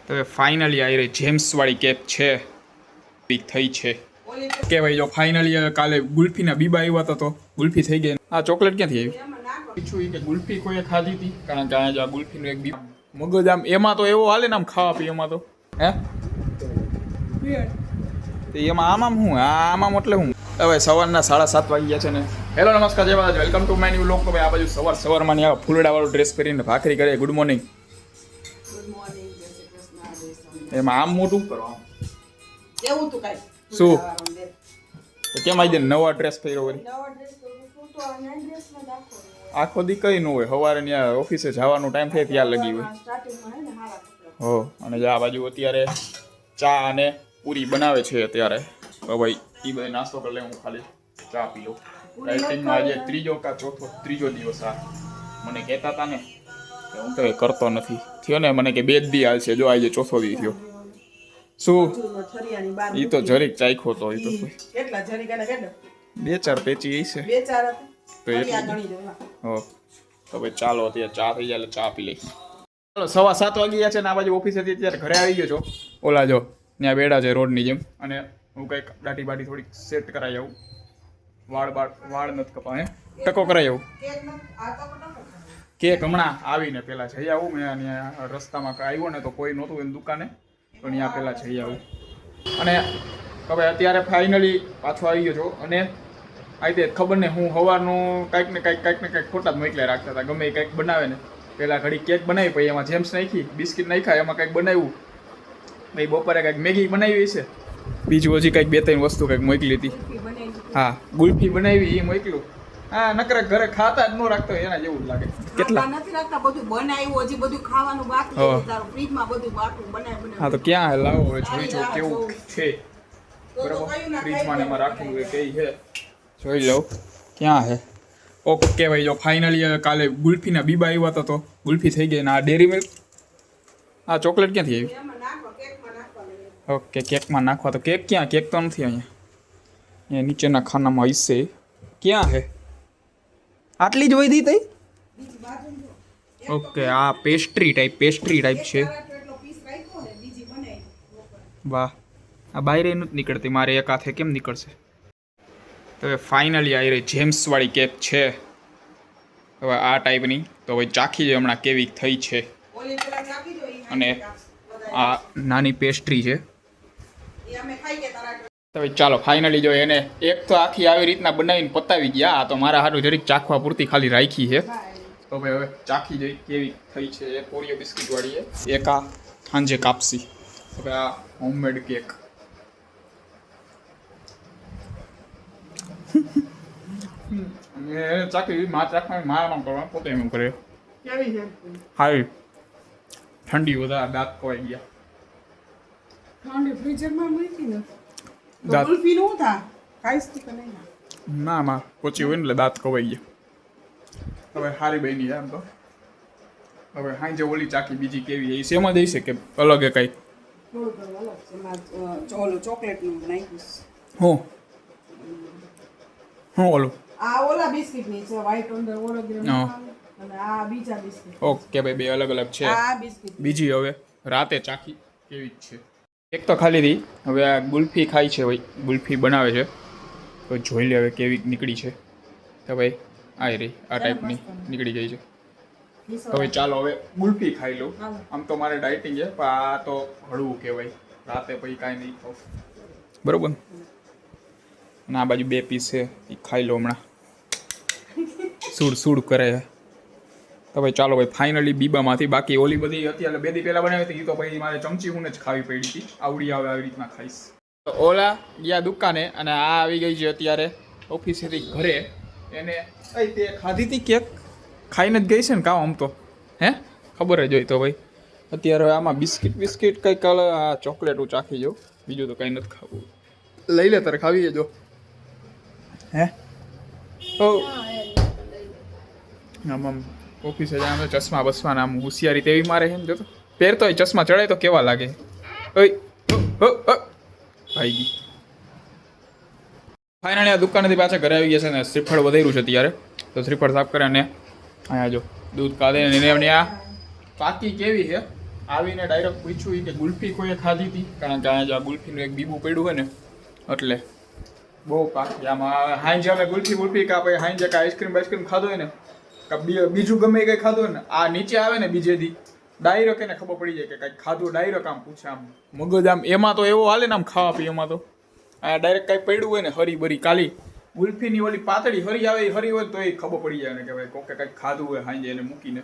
તો ફાઇનલી આવી રહી જેમ્સવાળી કેક છે પીક થઈ છે કે ભાઈ જો ફાઇનલી કાલે ગુલ્ફીના બીબા આવ્યા હતા તો ગુલ્ફી થઈ ગઈ. આ ચોકલેટ ક્યાંથી આવી પૂછ્યું કે ગુલ્ફી કોઈએ ખાધી હતી કારણ કે અહીંયા ગુલ્ફીનું એક બીબ મગજ આમ એમાં તો એવો હાલે ને આમ ખાવા પીવામાં તો હે એમાં આમાં હું આમાં એટલે હું હવે સવારના 7:30 વાગી ગયા છે ને. હેલો નમસ્કાર જય બાદ welcome to my new vlog. ભાઈ આ બાજુ સવારમાં ને ફૂલડાવાળો ડ્રેસ પહેરીને ભાખરી કરે. Good morning. એમાં આમ મોટું કરો એવું તું કાઈ શું કેમ આવી જાય નવા ડ્રેસ પહેર્યો વળી આખો દી કઈ ન હોય સવારે ત્યાં ઓફિસે જવાનો ટાઈમ થાય ત્યાં લગી હોય હો. અને આ બાજુ અત્યારે ચા અને પૂરી બનાવે છે અત્યારે. ભાઈ એ બધે નાસ્તો કરી લે, હું ખાલી ચા પી લઉં. ડાયટિંગમાં આજે ત્રીજો દિવસ આ મને કહેતા હતા ને કે હું તો એ કરતો નથી થયો ને. મને કે 2 દી હાલશે, જો આજે ચોથો દી થયો. શું એ તો જરીક ચાખ્યો તો એ તો કેટલા જરીક અને કેટલા 2-4 પેચી છે બે ચાર તો એટલું હો. તો ભાઈ ચાલો અત્યારે ચા થઈ જાય એટલે ચા પી લઈ. ચાલો 7:15 વાગી ગયા છે ને આ બાજુ ઓફિસેથી અત્યારે ઘરે આવી ગયો છો. ઓલા જો ત્યાં બેડા છે રોડની જેમ. અને હું કંઈક દાઢી બાટી થોડીક સેટ કરાવી આવું. વાળ નથી કપા હે ટકો કરાવી આવું. કેક હમણાં આવીને પહેલાં જઈ આવું. મેં ત્યાં રસ્તામાં આવ્યો ને તો કોઈ નહોતું એની દુકાને, તો ત્યાં પહેલાં જઈ આવું. અને હવે અત્યારે ફાઇનલી પાછો આવી ગયો છો. અને આવી ખબર ને હું સવારનું કાંઈક ને કાંઈક ખોટા જ મોકલ્યા રાખતા હતા. ગમે એ કંઈક બનાવે ને પહેલાં ઘડી કેક બનાવી, પછી એમાં જેમ્સ નાખી, બિસ્કિટ નાખ્યા, એમાં કંઈક બનાવ્યું. ભાઈ બપોરે કંઈક મેગી બનાવી છે, બીજું હજી કંઈક 2-3 વસ્તુ કંઈક મોકલી હતી. હા ગુલ્ફી બનાવી એ મોકલું. હા નકરે ઘરે ખાતા જ ન રાખતો એના જેવું જ લાગે. કેટલા નથી રાખતા, બધું બનાવ્યું હજી બધું ખાવાનું બાકી છે. તારું ફ્રીજમાં બધું બાકી બનાવી. હા તો ક્યાં લાવો હવે જોઈ જો કેવું છે. બરાબર ફ્રીજમાં એમાં રાખવું હોય કઈ છે જોઈ લઉં ક્યાં છે. ઓકે ભાઈ જો ફાઇનલી કાલે ગુલ્ફીના બીબા આવ્યા હતા તો ગુલ્ફી થઈ ગઈ. ને આ ડેરી મિલ્ક આ ચોકલેટ ક્યાંથી આવી? ઓકે કેકમાં નાખવા. તો કેક ક્યાં? કેક તો નથી અહીંયા, એ નીચેના ખાનામાં હશે. ક્યાં છે? આટલી જ વધી થઈ? ઓકે આ પેસ્ટ્રી ટાઈપ છે. વાહ આ બાયરે નથી નીકળતી, મારે એક હાથે કેમ નીકળશે? તો હવે ફાઇનલી આવી રહી જેમ્સવાળી કેક છે હવે આ ટાઈપની. તો હવે ચાખી જોઈએ હમણાં કેવી થઈ છે. અને આ નાની પેસ્ટ્રી છે. તો ભાઈ ચાલો ફાઇનલી જો એને એક તો આખી આવી રીતના બનાવીને પતાવી ગયા. આ તો મારા હારું જરીક ચાખવા પૂરતી ખાલી રાખી છે. તો ભાઈ હવે ચાખી જોઈ કેવી થઈ છે. એક ઓરિયો બિસ્કિટ વાળી છે, એક આ સાંજે કાપસી. હવે આ હોમમેડ કેક ચાખી માં ચાખવાની મારા કરવા પોતે એમ કરે. હારી ઠંડી વધારે દાંત ખવાઈ ગયા. ના માં પોચી હોય ને એટલે દાંત કવાઈ ગયા. હવે હારી બની એમ તો. હવે હાઈ જે ઓલી ચાકી બીજી કેવી છે એમાં જઈ કે અલગ એ કઈ હું ઓલું ઓલા બિસ્કિટ ની છે વ્હાઈટ અંદર ઓલોગ્રામ અને આ બીજા બિસ્કિટ. ઓકે ભાઈ બે અલગ અલગ છે. આ બિસ્કિટ બીજી હવે રાતે ચાખી કેવી જ છે. એક તો ખાલી હતી. હવે આ ગુલ્ફી ખાઈ છે ભાઈ, ગુલ્ફી બનાવે છે તો જોઈ લે હવે કેવી નીકળી છે. તો ભાઈ આવી રહી આ ટાઈપની નીકળી ગઈ છે. હવે ચાલો હવે ગુલ્ફી ખાઈ લઉં. આમ તો મારે ડાયટિંગ છે પણ આ તો હળવું કહેવાય. રાતે પછી કાંઈ નહીં ખાવ બરાબર. અને આ બાજુ 2 પીસ છે એ ખાઈ લો હમણાં. સૂડ કરે છે. તો ભાઈ ચાલો ભાઈ ફાઇનલી બીબામાંથી બાકી ઓલી બધી અત્યારે 2 દી પહેલાં બનાવી હતી એ તો પછી મારે ચમચી હું જ ખાવી પડી હતી. આવડી આવે આવી રીતના ખાઈશ. તો ઓલા ગયા દુકાને અને આ આવી ગઈ છે અત્યારે ઓફિસેથી ઘરે. એને તે ખાધી હતી કેક ખાઈને જ ગઈ છે ને કામ આમ તો હે ખબર જ હોય. તો ભાઈ અત્યારે આમાં બિસ્કિટ કંઈક આ ચોકલેટ ચાખી જાઉં, બીજું તો કંઈ નથી ખાવું. લઈ લે તારે ખાવી જો હે. ઓ આમ ઓફિસે જાય તો ચશ્મા બસવાના આમ હોશિયારી તેવી મારે છે ને. જો તો પહેરતો હોય ચશ્મા ચડાય તો કેવા લાગે. ઓય ભાઈ ગઈ. ફાઇનલી આ દુકાનેથી પાછા ઘરે આવી ગયા છે ને શ્રીફળ વધાર્યું છે ત્યારે. તો શ્રીફળ સાફ કરે અને અહીંયા જો દૂધ કાઢે ને એને આ પાકી કેવી છે આવીને ડાયરેક્ટ પૂછ્યું કે ગુલ્ફી કોઈએ ખાધી હતી, કારણ કે અહીંયા જો ગુલ્ફીનું એક બીબું પડ્યું હોય ને એટલે બહુ પાકી આમાં હાંજે અમે ગુલ્ફી કાં પછી હાંજે કાં આઈસ્ક્રીમ ખાધો હોય ને કાં બીજું ગમે કંઈ ખાધું હોય ને આ નીચે આવે ને બીજે દી ડાયરેક્ટ એને ખબર પડી જાય કે કંઈક ખાધું, ડાયરેક્ટ આમ પૂછે આમ મગજ આમ એમાં તો એવો હાલે ને આમ ખાવા પીવામાં તો આ ડાયરેક્ટ કાંઈ પડ્યું હોય ને હરી બરી કાલી ગુલ્ફીની ઓલી પાતળી હરી આવે એ હરી હોય તો એ ખબર પડી જાય ને કે ભાઈ કોકે કંઈક ખાધું હોય હાંજે એને મૂકીને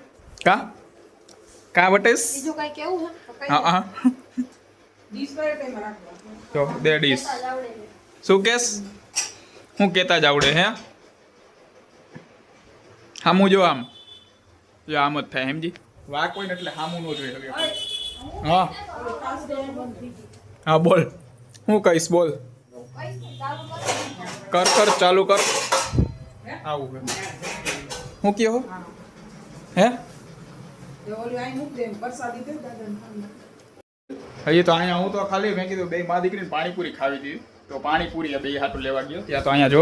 કા વટેસ બીજું કઈ કેવું છે હા ડીશ પર ટાઈમ રાખવા તો દે ડીશ શું કેસ હું કહેતા જ આવડે હે હામું જો આમ જ થાય સમજી વાક હોય ને એટલે હામું ન જોઈએ હવે હા હા બોલ હું કહીશ બોલ કર ચાલુ કર આવું હું કહો હે ઓલી આઈ મૂક દે પ્રસાદી દે દાદાને. હજી તો અહીંયા હું તો ખાલી મેં કીધું બે મા દીકરીને પાણીપુરી ખાવી હતી તો પાણીપુરી બે હાટું લેવા ગયો ત્યાં તો અહીંયા જો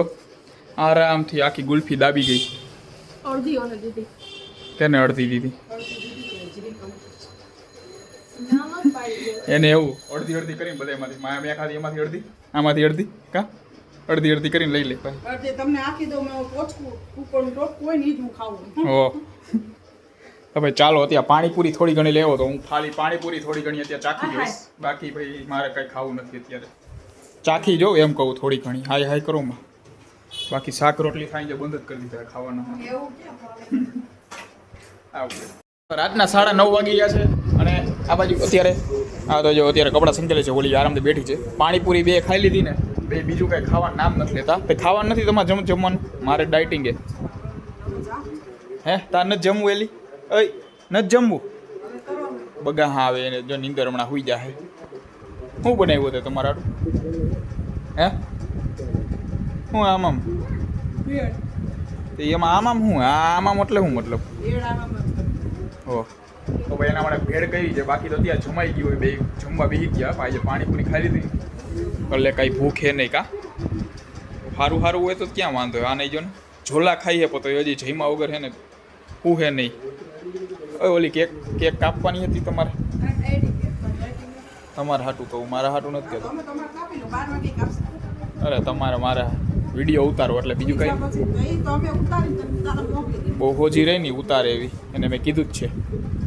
આરામથી આખી ગુલ્ફી દાબી ગઈ. અડધી ઓને દીધી તેને અડધી દીધી નામ જ પાડી દે એને એવું અડધી કરીને બધા એમાંથી મેં ખાધી એમાંથી અડધી આમાંથી અડધી કા અડધી કરીને લઈ લે ભાઈ. અડધે તમને આખી દઉં મેં પોચકું કુકરનું ટોપકું હોય ને ઈ જ હું ખાવું. ઓ તો ભાઈ ચાલો અત્યારે પાણીપુરી થોડી ઘણી લેવો તો હું ખાલી પાણીપુરી થોડી ઘણી અત્યારે ચાખી જોઈશ. બાકી ભાઈ મારે કંઈ ખાવું નથી અત્યારે. ચાખી જોઉં એમ કહું થોડી ઘણી હાય હાય કરું માં. બાકી શાક રોટલી ખાઈને બંધ જ કરી દીધા ખાવાના. એવું ક્યાં આવું રાતના 9:30 વાગી ગયા છે અને આ બાજુ અત્યારે આ તો જો અત્યારે કપડાં સંકેલે છે, ઓલી આરામથી બેઠી છે. પાણીપુરી બે ખાઈ લીધી ને બે બીજું કંઈ ખાવાનું નામ નથી લેતા. તે ખાવાનું નથી તમારે જમવાનું, મારે ડાયટિંગ હે તાર નથી જમવું એલી ઓય નથી જમવું બગા હા આવે એને જો નીંદર હમણાં હુઈ જાય. શું બનાવ્યું હતું તમારા હે શું આમામ એમાં આમામ શું આમામ એટલે શું મતલબ ઓહ તો ભાઈ એના માટે ભેળ કરી છે. બાકી તો ત્યાં જમાઈ ગયું હોય બે જમવા બેસી ગયા. આજે પાણીપુરી ખાઈ લીધી એટલે કાંઈ ભૂખે નહીં કા સારું હોય તો ક્યાં વાંધો આ નહીં જો ને ઝોલા ખાઈએ તો હજી જઈમાં વગર હે ને પૂહે નહીં. ઓલી કેક કાપવાની હતી તમારે હાટું કહું મારા હાટું નથી કહેતો. અરે તમારે મારા વિડીયો ઉતારો એટલે બીજું કંઈ બહુ હોજી રહી ને ઉતારે એવી એને મેં કીધું જ છે.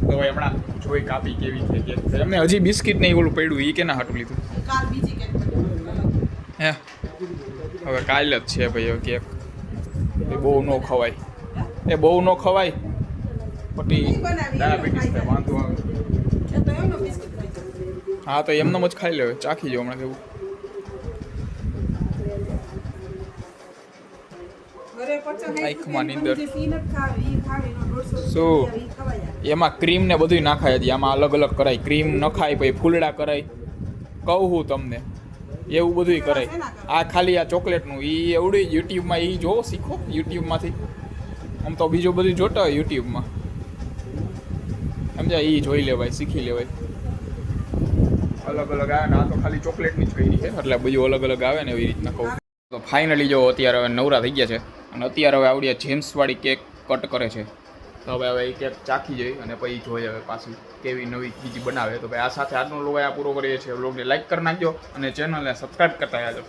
તો ભાઈ હમણાં જોઈ કાપી કેવી છે કેક. એમને હજી બિસ્કિટ નહીં ઓલું પડ્યું એ કેના હાટું લીધું હે હવે કાલ જ છે ભાઈ કેક એ બહુ ન ખવાય પછી ડાયાબિટીસ થાય વાંધો આવે. હા તો એમને જ ખાઈ લેવે ચાખી જાવ હમણાં કેવું. આંખમાં નીંદર શું એમાં ક્રીમ ને બધું નાખાય હતી. આમાં અલગ અલગ કરાય ક્રીમ નખાય પછી ફૂલડા કરાય કહું હું તમને એવું બધું કરાય. આ ખાલી આ ચોકલેટનું એ એવડું યુટ્યુબમાં એ જોવો શીખો યુટ્યુબમાંથી. આમ તો બીજું બધું જોતા હોય યુટ્યુબમાં સમજાય એ જોઈ લેવાય શીખી લેવાય. અલગ અલગ આવે ને આ તો ખાલી ચોકલેટની જ કરી છે એટલે બીજું અલગ અલગ આવે ને એવી રીતના કહું. તો ફાઇનલી જો અત્યારે હવે નવરા થઈ ગયા છે અને અત્યારે હવે આવડી જેમ્સવાળી કેક કટ કરે છે. તો હવે એ કેક ચાખી જઈ અને પછી જોઈએ હવે પાછી કેવી નવી બીજી બનાવે. તો ભાઈ આ સાથે આજનો વ્લોગ આ પૂરો કરીએ છીએ. વ્લોગને લાઈક કરી નાખજો અને ચેનલને સબસ્ક્રાઈબ કરતા આવજો.